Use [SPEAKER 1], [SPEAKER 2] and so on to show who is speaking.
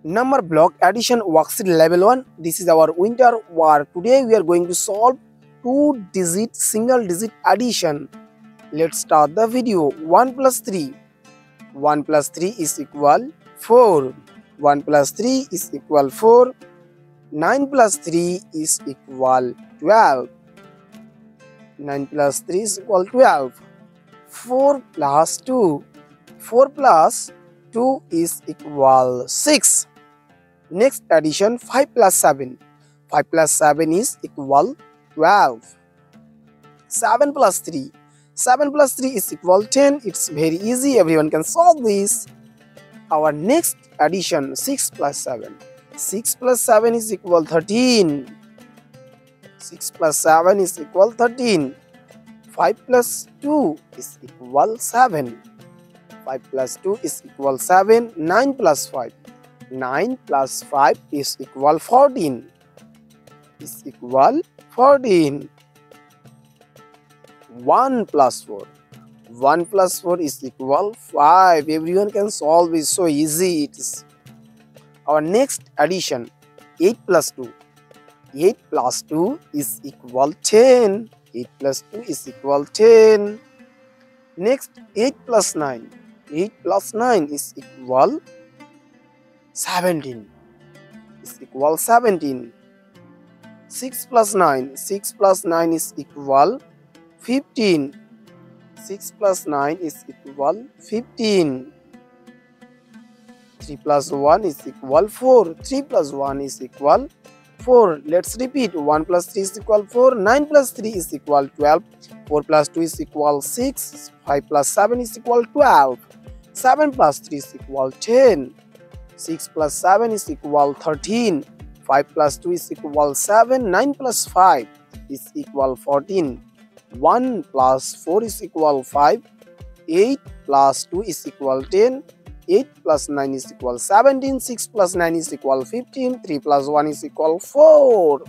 [SPEAKER 1] Number block addition worksheet level 1. This is our winter war. Today we are going to solve 2-digit single digit addition. Let's start the video. 1 plus 3. 1 plus 3 is equal 4. 1 plus 3 is equal 4. 9 plus 3 is equal 12. 9 plus 3 is equal 12. 4 plus 2. 4 plus 2 is equal 6. Next addition 5 plus 7. 5 plus 7 is equal 12. 7 plus 3. 7 plus 3 is equal 10. It's very easy. Everyone can solve this. Our next addition 6 plus 7. 6 plus 7 is equal 13. 6 plus 7 is equal 13. 5 plus 2 is equal 7. 5 plus 2 is equal 7. 9 plus 5. 9 plus 5 is equal 14. Is equal 14. 1 plus 4. 1 plus 4 is equal 5. Everyone can solve it, so easy it is. Our next addition 8 plus 2. 8 plus 2 is equal 10. 8 plus 2 is equal 10. Next 8 plus 9. 8 plus 9 is equal 17. Is equal 17. 6 plus 9. 6 plus 9 is equal 15. 6 plus 9 is equal 15. 3 plus 1 is equal 4. 3 plus 1 is equal 4. Let's repeat. 1 plus 3 is equal 4. 9 plus 3 is equal 12. 4 plus 2 is equal 6. 5 plus 7 is equal 12. 7 plus 3 is equal 10. 6 plus 7 is equal 13. 5 plus 2 is equal 7. 9 plus 5 is equal 14. 1 plus 4 is equal 5. 8 plus 2 is equal 10. 8 plus 9 is equal 17. 6 plus 9 is equal 15. 3 plus 1 is equal 4.